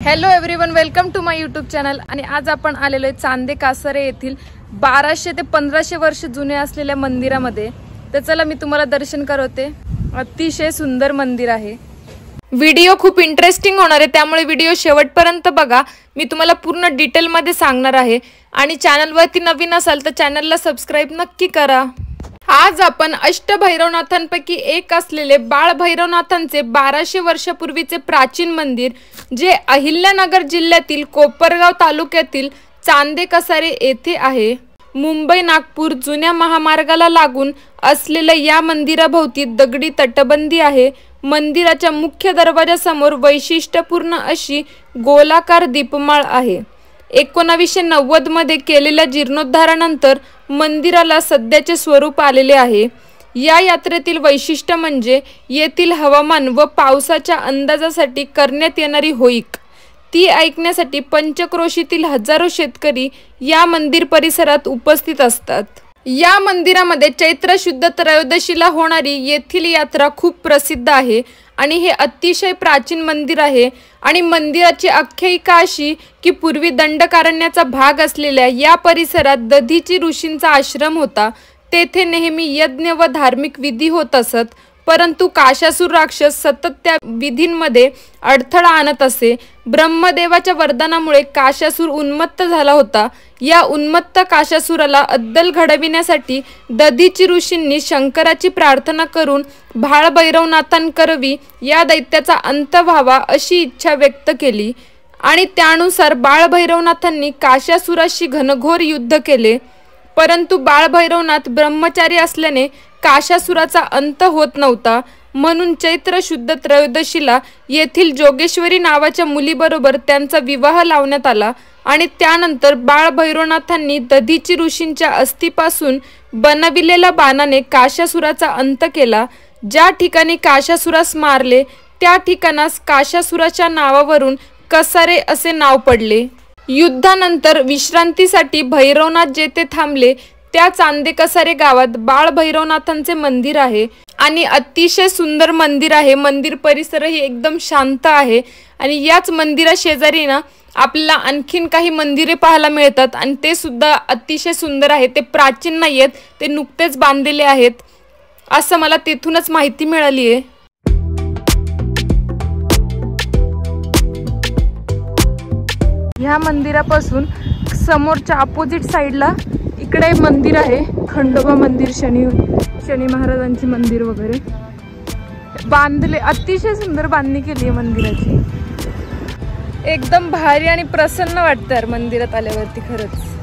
Hello everyone, welcome to my YouTube channel. आणि आज आपण आलेलो आहे चांदे कासारे येथील 1200 ते 1500 वर्ष जुने असलेल्या मंदिरामध्ये। तर चला मी तुम्हाला दर्शन करवते। अतिशय सुंदर मंदिर आहे। व्हिडिओ खूप इंटरेस्टिंग होणार आहे, त्यामुळे व्हिडिओ शेवटपर्यंत बघा। मी तुम्हाला पूर्ण डिटेल मध्ये सांगणार आहे। आणि चॅनलवरती नवीन असाल तर चॅनलला सबस्क्राइब नक्की करा। आज आपण अष्टभैरवनाथांपैकी एक असलेले बाळभैरवनाथांचे 1200 वर्षापूर्वीचे प्राचीन मंदिर, जे अहिल्यानगर जिल्ह्यातील कोपरगाव तालुक्यातील चांदे कसारे येथे आहे। मुंबई नागपूर जुन्या महामार्गाला लागून असलेल्या या मंदिराभोवती दगडी तटबंदी आहे। मंदिराच्या मुख्य दरवाजासमोर वैशिष्ट्यपूर्ण अशी गोलाकार दीपमाळ आहे। 1990 मध्ये केलेल्या जीर्णोद्धारानंतर मंदिराला सध्याचे स्वरूप आलेले आहे। या यात्रेतील वैशिष्ट्य म्हणजे येथील हवामान व पावसाच्या अंदाजासाठी करण्यात येणारी होईक। ती ऐकण्यासाठी पंचक्रोशीतील हजारो शेतकरी या मंदिर परिसरात उपस्थित असतात। या मंदिरामध्ये चैत्र शुद्ध त्रयोदशीला होणारी येथील यात्रा खूप प्रसिद्ध आहे आणि हे अतिशय प्राचीन मंदिर आहे। आणि मंदिराची आख्यायिका अशी की पूर्वी दंडकारण्याचा भाग असलेल्या या परिसरात दधीची ऋषींचा आश्रम होता। तेथे नेहमी यज्ञ व धार्मिक विधी होत असत, परंतु काशासूर राक्षस सतत त्या विधींमध्ये अडथळा आणत असे। ब्रह्मदेवाच्या वरदानामुळे काशासूर उन्मत्त झाला होता। या उन्मत्त काशासुराला अद्दल घडविण्यासाठी दधीची ऋषींनी शंकराची प्रार्थना करून बाळभैरवनाथांकरवी या दैत्याचा अंत व्हावा अशी इच्छा व्यक्त केली। आणि त्यानुसार बाळभैरवनाथांनी काशासुराशी घनघोर युद्ध केले, परंतु बाळभैरवनाथ ब्रह्मचारी असल्याने काशासुराचा अंत होत नव्हता। म्हणून चैत्र शुद्ध त्रयोदशीला येथील जोगेश्वरी नावाच्या मुलीबरोबर त्यांचा विवाह लावण्यात आला। आणि त्यानंतर बाळभैरवनाथांनी दधीची ऋषींच्या अस्थिपासून बनविलेल्या बाणाने काशासुराचा अंत केला। ज्या ठिकाणी काशासुरास मारले त्या ठिकाणास काशासुराच्या नावावरून कसारे असे नाव पडले। युद्धानंतर विश्रांतीसाठी भैरवनाथ जेथे थांबले त्या चांदे कसारे गावात बाळभैरवनाथांचे मंदिर आहे आणि अतिशय सुंदर मंदिर आहे। मंदिर परिसरही एकदम शांत आहे। आणि याच मंदिरा शेजारी ना आपल्याला आणखीन काही मंदिरे पाहायला मिळतात आणि ते सुद्धा अतिशय सुंदर आहे। ते प्राचीन नाहीयेत, ते नुकतेच बांधलेले आहेत असं मला तेथूनच माहिती मिळाली आहे। ह्या मंदिरापासून समोरच्या अपोजिट साइडला इकडे मंदिर आहे, खंडोबा मंदिर, शनी महाराजांचे मंदिर वगैरे बांधले। अतिशय सुंदर बांधणी केली आहे मंदिराची। एकदम भारी आणि प्रसन्न वाटतं यार मंदिरात आल्यावरती खरंच।